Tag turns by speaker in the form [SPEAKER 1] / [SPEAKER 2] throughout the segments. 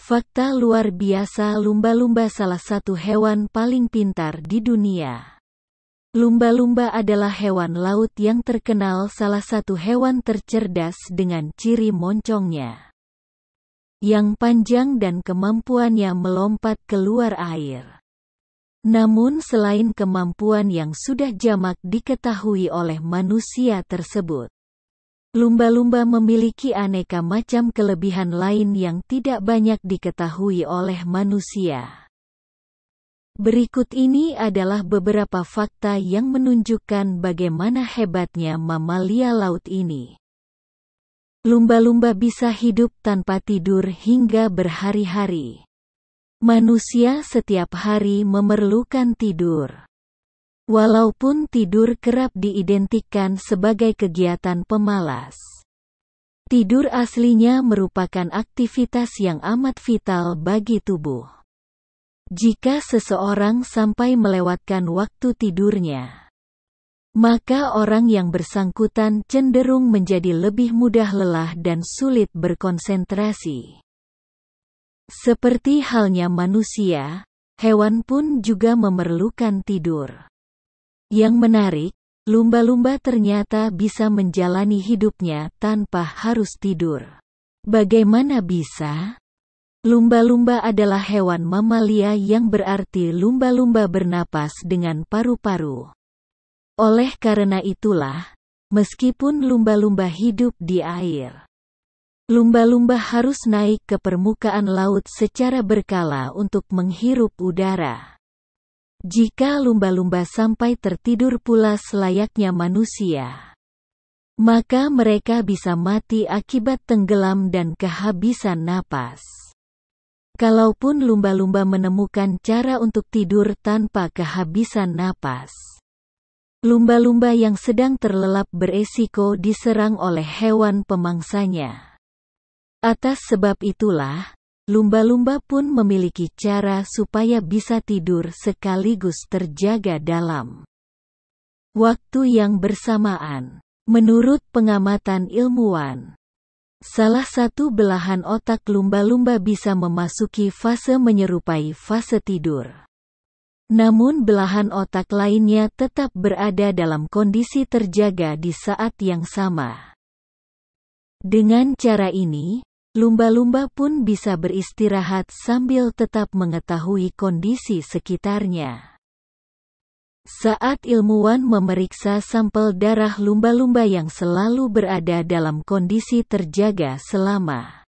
[SPEAKER 1] Fakta luar biasa: lumba-lumba salah satu hewan paling pintar di dunia. Lumba-lumba adalah hewan laut yang terkenal salah satu hewan tercerdas dengan ciri moncongnya yang panjang dan kemampuannya melompat keluar air. Namun selain kemampuan yang sudah jamak diketahui oleh manusia tersebut, lumba-lumba memiliki aneka macam kelebihan lain yang tidak banyak diketahui oleh manusia. Berikut ini adalah beberapa fakta yang menunjukkan bagaimana hebatnya mamalia laut ini. Lumba-lumba bisa hidup tanpa tidur hingga berhari-hari. Manusia setiap hari memerlukan tidur. Walaupun tidur kerap diidentikan sebagai kegiatan pemalas, tidur aslinya merupakan aktivitas yang amat vital bagi tubuh. Jika seseorang sampai melewatkan waktu tidurnya, maka orang yang bersangkutan cenderung menjadi lebih mudah lelah dan sulit berkonsentrasi. Seperti halnya manusia, hewan pun juga memerlukan tidur. Yang menarik, lumba-lumba ternyata bisa menjalani hidupnya tanpa harus tidur. Bagaimana bisa? Lumba-lumba adalah hewan mamalia, yang berarti lumba-lumba bernapas dengan paru-paru. Oleh karena itulah, meskipun lumba-lumba hidup di air, lumba-lumba harus naik ke permukaan laut secara berkala untuk menghirup udara. Jika lumba-lumba sampai tertidur pulas layaknya manusia, maka mereka bisa mati akibat tenggelam dan kehabisan napas. Kalaupun lumba-lumba menemukan cara untuk tidur tanpa kehabisan napas, lumba-lumba yang sedang terlelap beresiko diserang oleh hewan pemangsanya. Atas sebab itulah, lumba-lumba pun memiliki cara supaya bisa tidur sekaligus terjaga dalam waktu yang bersamaan. Menurut pengamatan ilmuwan, salah satu belahan otak lumba-lumba bisa memasuki fase menyerupai fase tidur. Namun belahan otak lainnya tetap berada dalam kondisi terjaga di saat yang sama. Dengan cara ini, lumba-lumba pun bisa beristirahat sambil tetap mengetahui kondisi sekitarnya. Saat ilmuwan memeriksa sampel darah lumba-lumba yang selalu berada dalam kondisi terjaga selama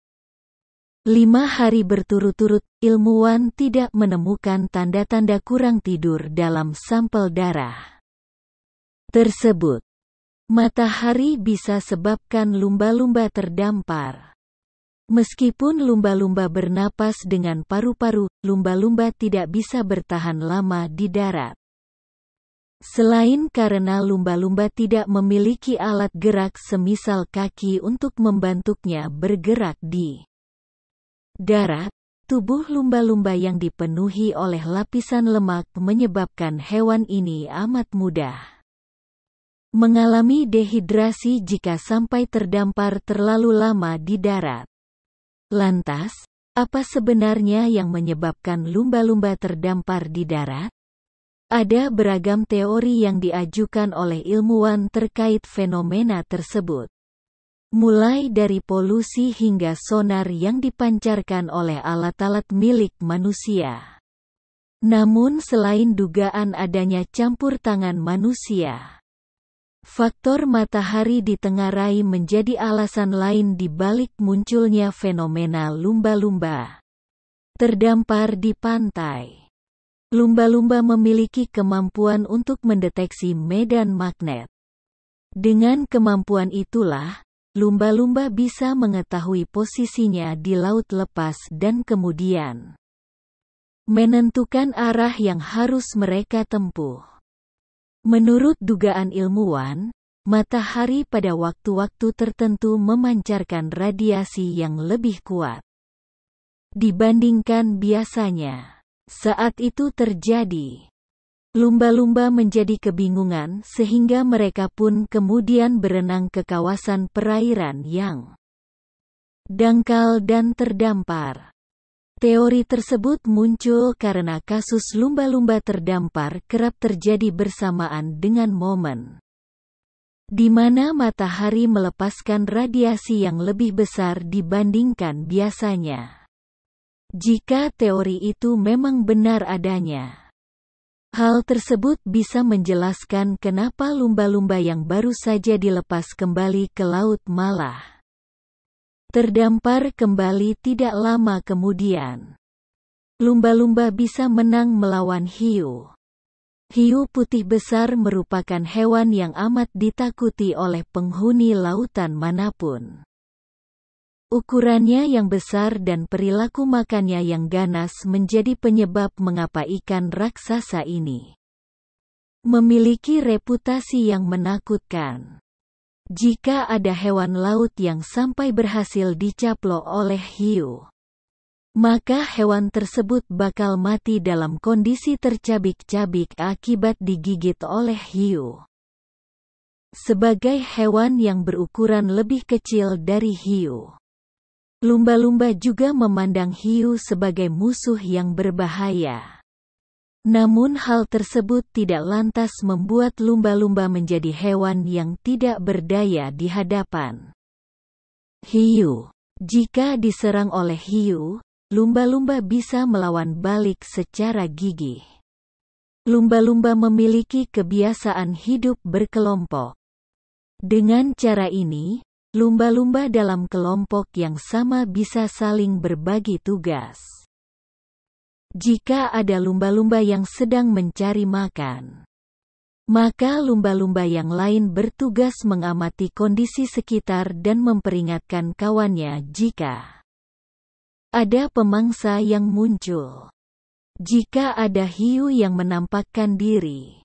[SPEAKER 1] 5 hari berturut-turut, ilmuwan tidak menemukan tanda-tanda kurang tidur dalam sampel darah tersebut. Matahari bisa sebabkan lumba-lumba terdampar. Meskipun lumba-lumba bernapas dengan paru-paru, lumba-lumba tidak bisa bertahan lama di darat. Selain karena lumba-lumba tidak memiliki alat gerak semisal kaki untuk membantunya bergerak di darat, tubuh lumba-lumba yang dipenuhi oleh lapisan lemak menyebabkan hewan ini amat mudah mengalami dehidrasi jika sampai terdampar terlalu lama di darat. Lantas, apa sebenarnya yang menyebabkan lumba-lumba terdampar di darat? Ada beragam teori yang diajukan oleh ilmuwan terkait fenomena tersebut. Mulai dari polusi hingga sonar yang dipancarkan oleh alat-alat milik manusia. Namun selain dugaan adanya campur tangan manusia, faktor matahari ditengarai menjadi alasan lain di balik munculnya fenomena lumba-lumba terdampar di pantai. Lumba-lumba memiliki kemampuan untuk mendeteksi medan magnet. Dengan kemampuan itulah, lumba-lumba bisa mengetahui posisinya di laut lepas dan kemudian menentukan arah yang harus mereka tempuh. Menurut dugaan ilmuwan, matahari pada waktu-waktu tertentu memancarkan radiasi yang lebih kuat dibandingkan biasanya. Saat itu terjadi, lumba-lumba menjadi kebingungan sehingga mereka pun kemudian berenang ke kawasan perairan yang dangkal dan terdampar. Teori tersebut muncul karena kasus lumba-lumba terdampar kerap terjadi bersamaan dengan momen di mana matahari melepaskan radiasi yang lebih besar dibandingkan biasanya. Jika teori itu memang benar adanya, hal tersebut bisa menjelaskan kenapa lumba-lumba yang baru saja dilepas kembali ke laut malah terdampar kembali tidak lama kemudian. Lumba-lumba bisa menang melawan hiu. Hiu putih besar merupakan hewan yang amat ditakuti oleh penghuni lautan manapun. Ukurannya yang besar dan perilaku makannya yang ganas menjadi penyebab mengapa ikan raksasa ini memiliki reputasi yang menakutkan. Jika ada hewan laut yang sampai berhasil dicaplok oleh hiu, maka hewan tersebut bakal mati dalam kondisi tercabik-cabik akibat digigit oleh hiu. Sebagai hewan yang berukuran lebih kecil dari hiu, lumba-lumba juga memandang hiu sebagai musuh yang berbahaya. Namun hal tersebut tidak lantas membuat lumba-lumba menjadi hewan yang tidak berdaya di hadapan hiu. Jika diserang oleh hiu, lumba-lumba bisa melawan balik secara gigih. Lumba-lumba memiliki kebiasaan hidup berkelompok. Dengan cara ini, lumba-lumba dalam kelompok yang sama bisa saling berbagi tugas. Jika ada lumba-lumba yang sedang mencari makan, maka lumba-lumba yang lain bertugas mengamati kondisi sekitar dan memperingatkan kawannya jika ada pemangsa yang muncul. Jika ada hiu yang menampakkan diri,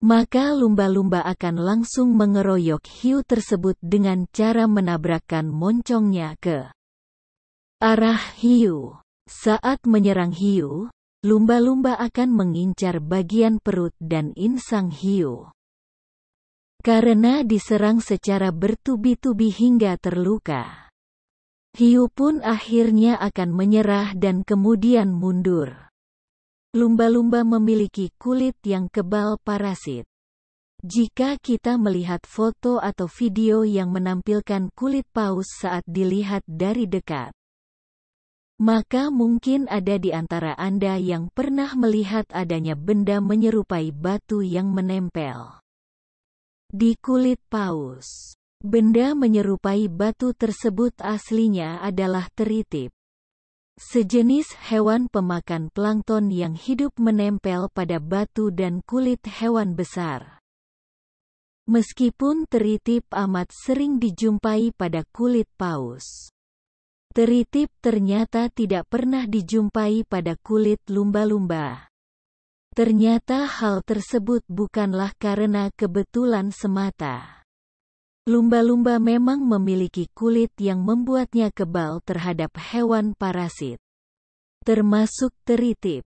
[SPEAKER 1] maka lumba-lumba akan langsung mengeroyok hiu tersebut dengan cara menabrakkan moncongnya ke arah hiu. Saat menyerang hiu, lumba-lumba akan mengincar bagian perut dan insang hiu. Karena diserang secara bertubi-tubi hingga terluka, hiu pun akhirnya akan menyerah dan kemudian mundur. Lumba-lumba memiliki kulit yang kebal parasit. Jika kita melihat foto atau video yang menampilkan kulit paus saat dilihat dari dekat, maka mungkin ada di antara Anda yang pernah melihat adanya benda menyerupai batu yang menempel di kulit paus. Benda menyerupai batu tersebut aslinya adalah teritip, sejenis hewan pemakan plankton yang hidup menempel pada batu dan kulit hewan besar. Meskipun teritip amat sering dijumpai pada kulit paus, teritip ternyata tidak pernah dijumpai pada kulit lumba-lumba. Ternyata hal tersebut bukanlah karena kebetulan semata. Lumba-lumba memang memiliki kulit yang membuatnya kebal terhadap hewan parasit, termasuk teritip.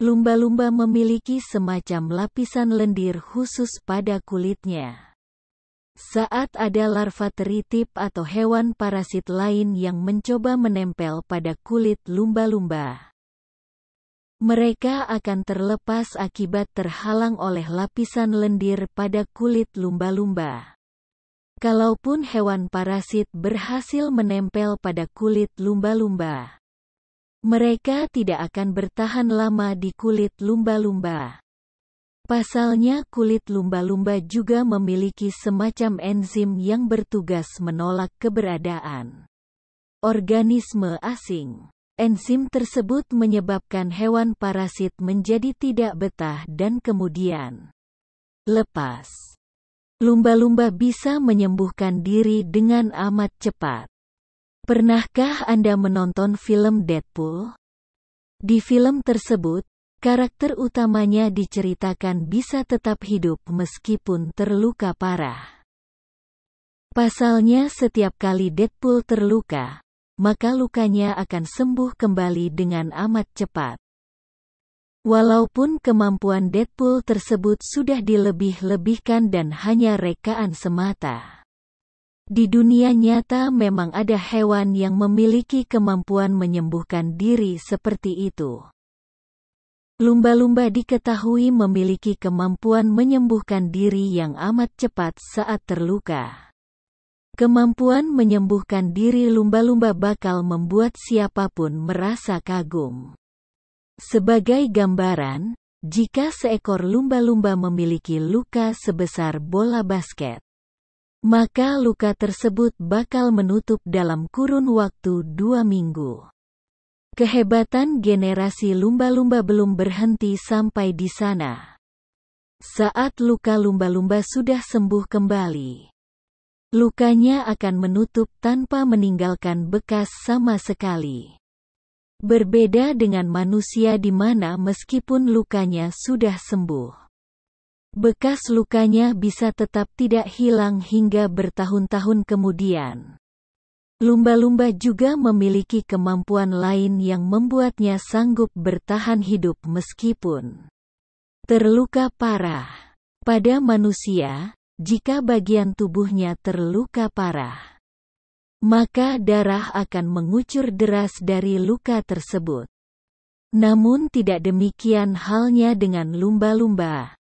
[SPEAKER 1] Lumba-lumba memiliki semacam lapisan lendir khusus pada kulitnya. Saat ada larva teritip atau hewan parasit lain yang mencoba menempel pada kulit lumba-lumba, mereka akan terlepas akibat terhalang oleh lapisan lendir pada kulit lumba-lumba. Kalaupun hewan parasit berhasil menempel pada kulit lumba-lumba, mereka tidak akan bertahan lama di kulit lumba-lumba. Pasalnya kulit lumba-lumba juga memiliki semacam enzim yang bertugas menolak keberadaan organisme asing. Enzim tersebut menyebabkan hewan parasit menjadi tidak betah dan kemudian lepas. Lumba-lumba bisa menyembuhkan diri dengan amat cepat. Pernahkah Anda menonton film Deadpool? Di film tersebut, karakter utamanya diceritakan bisa tetap hidup meskipun terluka parah. Pasalnya setiap kali Deadpool terluka, maka lukanya akan sembuh kembali dengan amat cepat. Walaupun kemampuan Deadpool tersebut sudah dilebih-lebihkan dan hanya rekaan semata, Di dunia nyata memang ada hewan yang memiliki kemampuan menyembuhkan diri seperti itu. Lumba-lumba diketahui memiliki kemampuan menyembuhkan diri yang amat cepat saat terluka. Kemampuan menyembuhkan diri lumba-lumba bakal membuat siapapun merasa kagum. Sebagai gambaran, jika seekor lumba-lumba memiliki luka sebesar bola basket, maka luka tersebut bakal menutup dalam kurun waktu 2 minggu. Kehebatan generasi lumba-lumba belum berhenti sampai di sana. Saat luka lumba-lumba sudah sembuh kembali, lukanya akan menutup tanpa meninggalkan bekas sama sekali. Berbeda dengan manusia di mana meskipun lukanya sudah sembuh, bekas lukanya bisa tetap tidak hilang hingga bertahun-tahun kemudian. Lumba-lumba juga memiliki kemampuan lain yang membuatnya sanggup bertahan hidup meskipun terluka parah. Pada manusia, jika bagian tubuhnya terluka parah, maka darah akan mengucur deras dari luka tersebut. Namun tidak demikian halnya dengan lumba-lumba.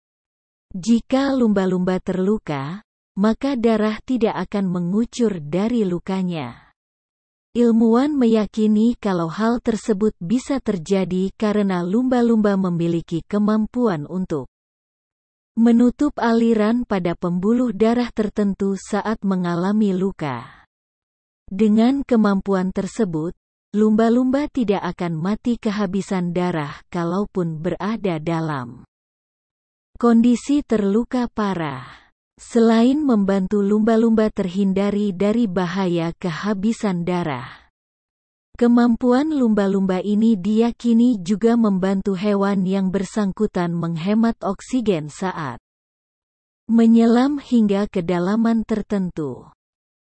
[SPEAKER 1] Jika lumba-lumba terluka, maka darah tidak akan mengucur dari lukanya. Ilmuwan meyakini kalau hal tersebut bisa terjadi karena lumba-lumba memiliki kemampuan untuk menutup aliran pada pembuluh darah tertentu saat mengalami luka. Dengan kemampuan tersebut, lumba-lumba tidak akan mati kehabisan darah kalaupun berada dalam kondisi terluka parah. Selain membantu lumba-lumba terhindari dari bahaya kehabisan darah, kemampuan lumba-lumba ini diyakini juga membantu hewan yang bersangkutan menghemat oksigen saat menyelam hingga kedalaman tertentu.